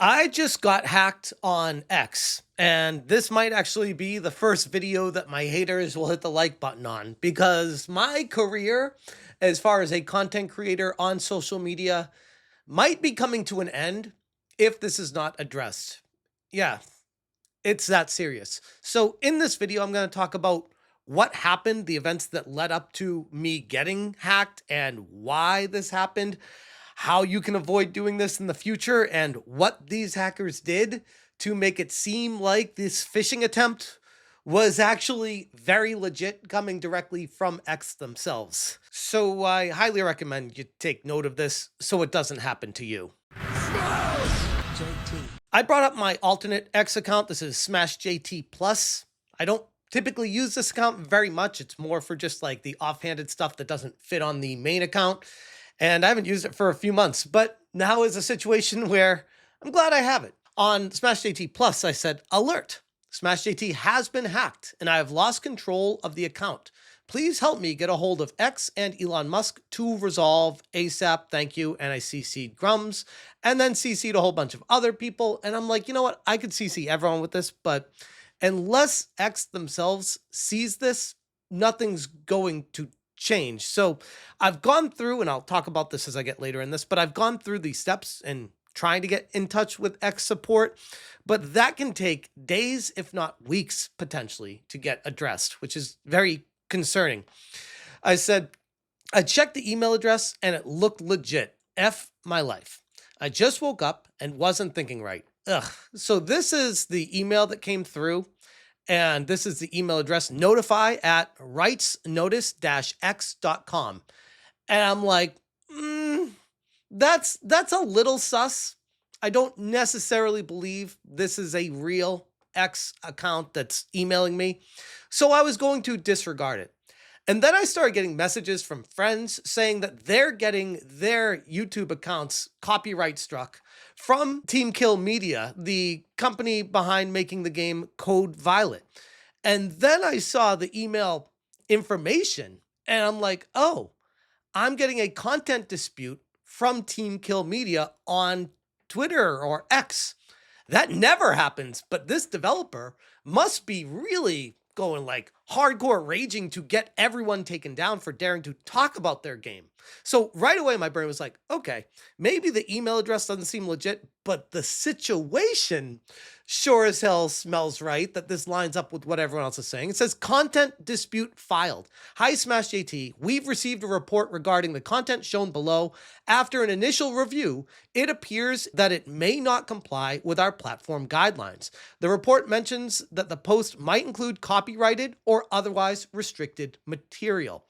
I just got hacked on X, and this might actually be the first video that my haters will hit the like button on because my career, as far as a content creator on social media, might be coming to an end if this is not addressed. Yeah, it's that serious. So, in this video, I'm going to talk about what happened, the events that led up to me getting hacked, and why this happened, how you can avoid doing this in the future, and what these hackers did to make it seem like this phishing attempt was actually very legit coming directly from X themselves. So I highly recommend you take note of this so it doesn't happen to you. I brought up my alternate X account. This is SmashJT Plus. I don't typically use this account very much. It's more for just like the offhanded stuff that doesn't fit on the main account. And I haven't used it for a few months, but now is a situation where I'm glad I have it. On SmashJT Plus, I said, alert, SmashJT has been hacked and I have lost control of the account. Please help me get a hold of X and Elon Musk to resolve ASAP. Thank you. And I CC'd Grums and then CC'd a whole bunch of other people. And I'm like, you know what? I could CC everyone with this, but unless X themselves sees this, nothing's going to change. So I've gone through, and I'll talk about this as I get later in this, but I've gone through the steps and trying to get in touch with X support, but that can take days, if not weeks, potentially to get addressed, which is very concerning. I said, I checked the email address and it looked legit. F my life. I just woke up and wasn't thinking right. Ugh. So this is the email that came through. And this is the email address, notify@rightsnotice-x.com. And I'm like, that's a little sus. I don't necessarily believe this is a real X account that's emailing me. So I was going to disregard it. And then I started getting messages from friends saying that they're getting their YouTube accounts copyright struck from TeamKill Media, the company behind making the game Code Violet. And then I saw the email information and I'm like, oh, I'm getting a content dispute from TeamKill Media on Twitter or X. That never happens, but this developer must be really going like hardcore raging to get everyone taken down for daring to talk about their game. So right away, my brain was like, okay, maybe the email address doesn't seem legit, but the situation sure as hell smells right that this lines up with what everyone else is saying. It says content dispute filed. Hi, Smash JT. We've received a report regarding the content shown below. After an initial review, it appears that it may not comply with our platform guidelines. The report mentions that the post might include copyrighted or otherwise restricted material,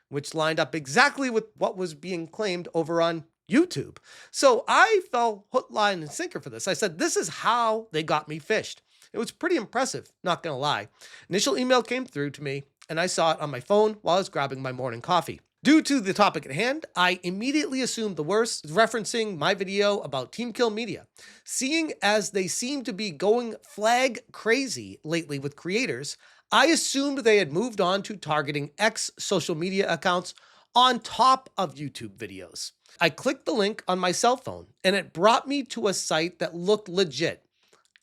which lined up exactly with what was being claimed over on YouTube. So I fell hook, line, and sinker for this. I said, this is how they got me phished. It was pretty impressive, not gonna lie. Initial email came through to me, and I saw it on my phone while I was grabbing my morning coffee. Due to the topic at hand, I immediately assumed the worst, referencing my video about TeamKill Media. Seeing as they seem to be going flag crazy lately with creators, I assumed they had moved on to targeting X social media accounts on top of YouTube videos. I clicked the link on my cell phone and it brought me to a site that looked legit.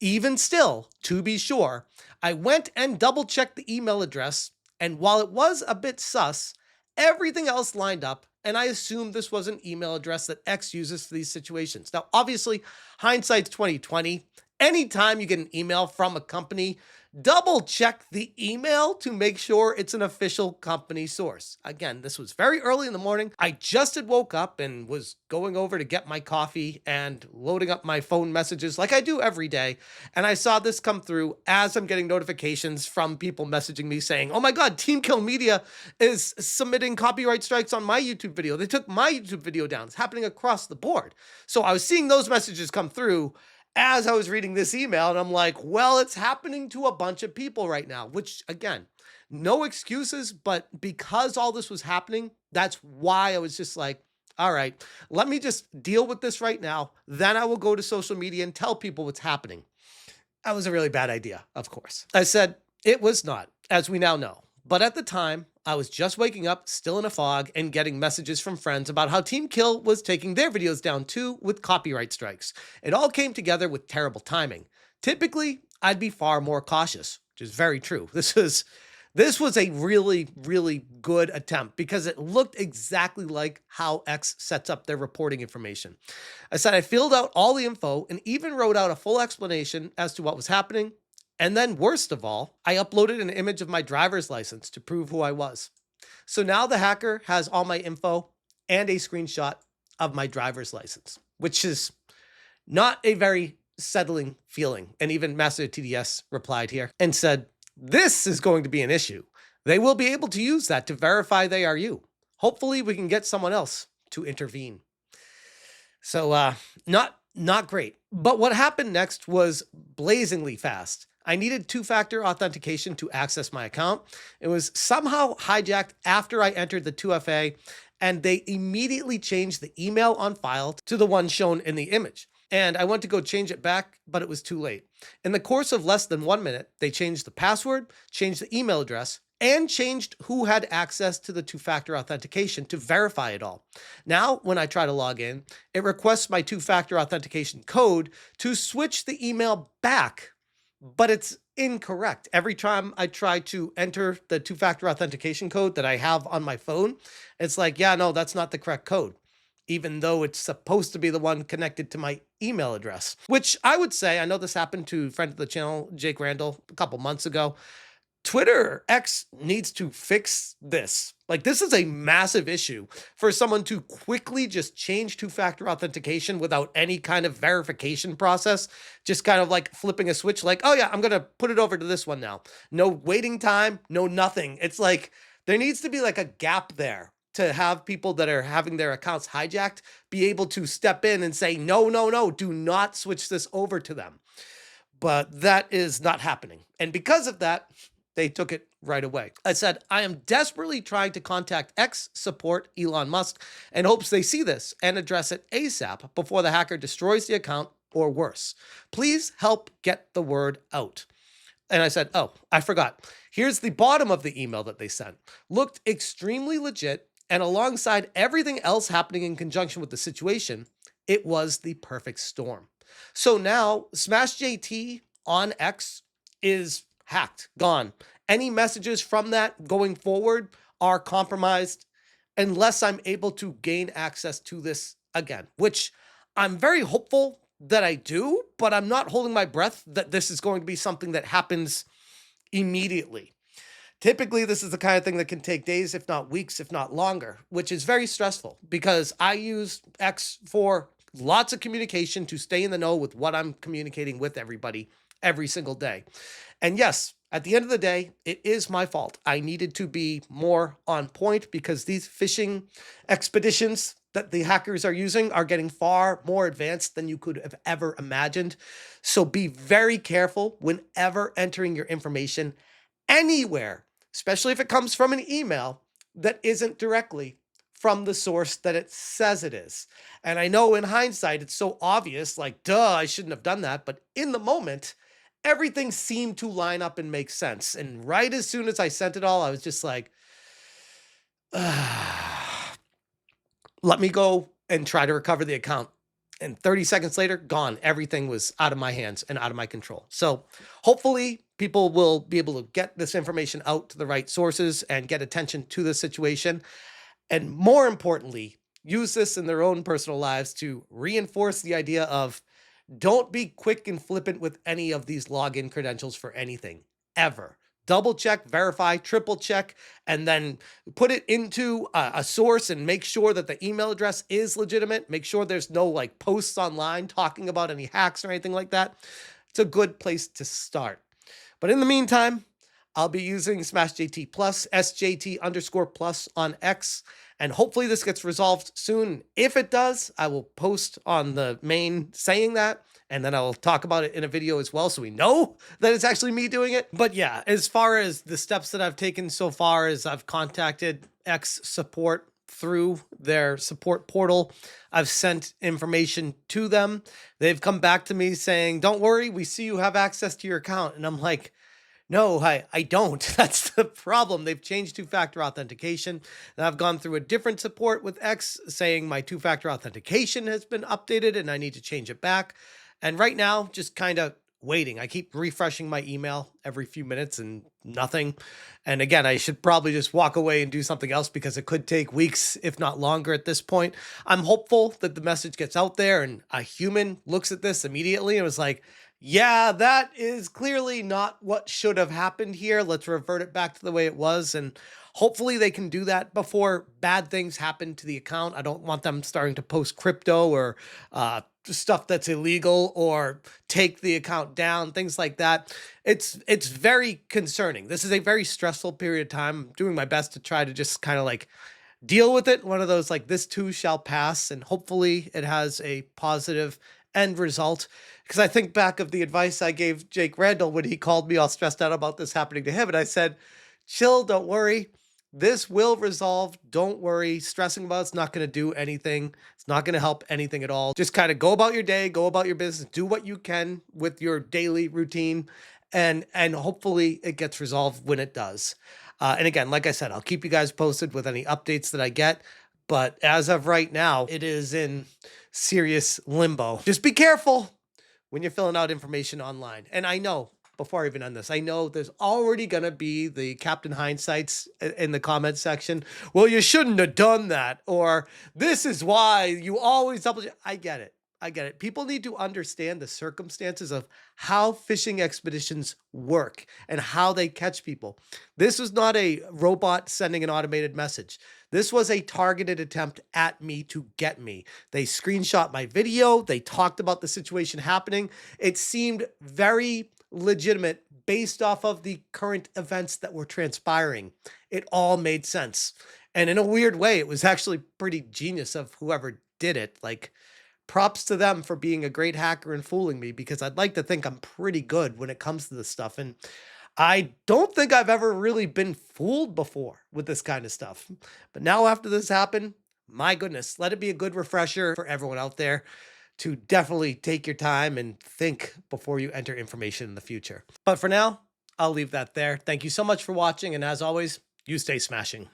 Even still, to be sure, I went and double checked the email address, and while it was a bit sus, everything else lined up, and I assumed this was an email address that X uses for these situations. Now, obviously, hindsight's 2020. Anytime you get an email from a company, double check the email to make sure it's an official company source. Again, this was very early in the morning. I just had woke up and was going over to get my coffee and loading up my phone messages like I do every day. And I saw this come through as I'm getting notifications from people messaging me saying, oh my God, TeamKill Media is submitting copyright strikes on my YouTube video. They took my YouTube video down. It's happening across the board. So I was seeing those messages come through as I was reading this email, and I'm like, well, it's happening to a bunch of people right now, which again, no excuses, but because all this was happening, that's why I was just like, all right, let me just deal with this right now. Then I will go to social media and tell people what's happening. That was a really bad idea, of course. I said it was not, as we now know. But at the time, I was just waking up, still in a fog, and getting messages from friends about how TeamKill was taking their videos down too with copyright strikes. It all came together with terrible timing. Typically, I'd be far more cautious, which is very true. This was a really, really good attempt because it looked exactly like how X sets up their reporting information. I said I filled out all the info and even wrote out a full explanation as to what was happening. And then, worst of all, I uploaded an image of my driver's license to prove who I was. So now the hacker has all my info and a screenshot of my driver's license, which is not a very settling feeling. And even Master TDS replied here and said, "This is going to be an issue. They will be able to use that to verify they are you. Hopefully we can get someone else to intervene." So not great. But what happened next was blazingly fast. I needed two-factor authentication to access my account. It was somehow hijacked after I entered the 2FA, and they immediately changed the email on file to the one shown in the image. And I went to go change it back, but it was too late. In the course of less than 1 minute, they changed the password, changed the email address, and changed who had access to the two-factor authentication to verify it all. Now, when I try to log in, it requests my two-factor authentication code to switch the email back, but it's incorrect. Every time I try to enter the two-factor authentication code that I have on my phone, it's like, yeah, no, that's not the correct code, even though it's supposed to be the one connected to my email address. Which I would say, I know this happened to a friend of the channel, Jake Randall, a couple months ago. Twitter X needs to fix this. Like, this is a massive issue for someone to quickly just change two-factor authentication without any kind of verification process. Just kind of like flipping a switch, like, oh yeah, I'm going to put it over to this one now. No waiting time, no nothing. It's like there needs to be like a gap there to have people that are having their accounts hijacked be able to step in and say, no, no, no, do not switch this over to them. But that is not happening. And because of that, they took it right away. I said, I am desperately trying to contact X support Elon Musk and hopes they see this and address it ASAP before the hacker destroys the account or worse. Please help get the word out. And I said, oh, I forgot. Here's the bottom of the email that they sent. Looked extremely legit, and alongside everything else happening in conjunction with the situation, it was the perfect storm. So now Smash JT on X is hacked, gone. Any messages from that going forward are compromised unless I'm able to gain access to this again, which I'm very hopeful that I do, but I'm not holding my breath that this is going to be something that happens immediately. Typically, this is the kind of thing that can take days, if not weeks, if not longer, which is very stressful because I use X for lots of communication to stay in the know with what I'm communicating with everybody every single day. And yes, at the end of the day, it is my fault. I needed to be more on point because these phishing expeditions that the hackers are using are getting far more advanced than you could have ever imagined. So be very careful whenever entering your information anywhere, especially if it comes from an email that isn't directly from the source that it says it is. And I know in hindsight, it's so obvious, like, duh, I shouldn't have done that. But in the moment, everything seemed to line up and make sense. And right as soon as I sent it all, I was just like, let me go and try to recover the account. And 30 seconds later, gone. Everything was out of my hands and out of my control. So hopefully people will be able to get this information out to the right sources and get attention to the situation. And more importantly, use this in their own personal lives to reinforce the idea of don't be quick and flippant with any of these login credentials for anything, ever. Double check, verify, triple check, and then put it into a source and make sure that the email address is legitimate. Make sure there's no like posts online talking about any hacks or anything like that. It's a good place to start. But in the meantime, I'll be using SmashJT Plus, SJT_plus on X, and hopefully this gets resolved soon. If it does, I will post on the main saying that, and then I'll talk about it in a video as well so we know that it's actually me doing it. But yeah, as far as the steps that I've taken so far is I've contacted X support through their support portal. I've sent information to them. They've come back to me saying, don't worry, we see you have access to your account. And I'm like, No, I don't. That's the problem. They've changed two-factor authentication. And I've gone through a different support with X saying my two-factor authentication has been updated and I need to change it back. And right now, just kind of waiting. I keep refreshing my email every few minutes and nothing. And again, I should probably just walk away and do something else because it could take weeks, if not longer at this point. I'm hopeful that the message gets out there and a human looks at this immediately and was like, yeah, that is clearly not what should have happened here. Let's revert it back to the way it was. And hopefully they can do that before bad things happen to the account. I don't want them starting to post crypto or stuff that's illegal or take the account down, things like that. It's very concerning. This is a very stressful period of time. I'm doing my best to try to just kind of like deal with it. One of those like this too shall pass, and hopefully it has a positive end result. Because I think back of the advice I gave Jake Randall when he called me all stressed out about this happening to him, and I said, "Chill, don't worry. This will resolve. Don't worry. Stressing about it's not going to do anything. It's not going to help anything at all. Just kind of go about your day, go about your business, do what you can with your daily routine, and hopefully it gets resolved when it does." And again, like I said, I'll keep you guys posted with any updates that I get. But as of right now, it is in serious limbo. Just be careful when you're filling out information online. And I know, before I even end this, I know there's already going to be the Captain Hindsights in the comment section. Well, you shouldn't have done that. Or this is why you always double check. I get it. I get it. People need to understand the circumstances of how fishing expeditions work and how they catch people. This was not a robot sending an automated message. This was a targeted attempt at me to get me. They screenshot my video. They talked about the situation happening. It seemed very legitimate based off of the current events that were transpiring. It all made sense. And in a weird way, it was actually pretty genius of whoever did it. Like, props to them for being a great hacker and fooling me because I'd like to think I'm pretty good when it comes to this stuff. And I don't think I've ever really been fooled before with this kind of stuff. But now, after this happened, my goodness, let it be a good refresher for everyone out there to definitely take your time and think before you enter information in the future. But for now, I'll leave that there. Thank you so much for watching. And as always, you stay smashing.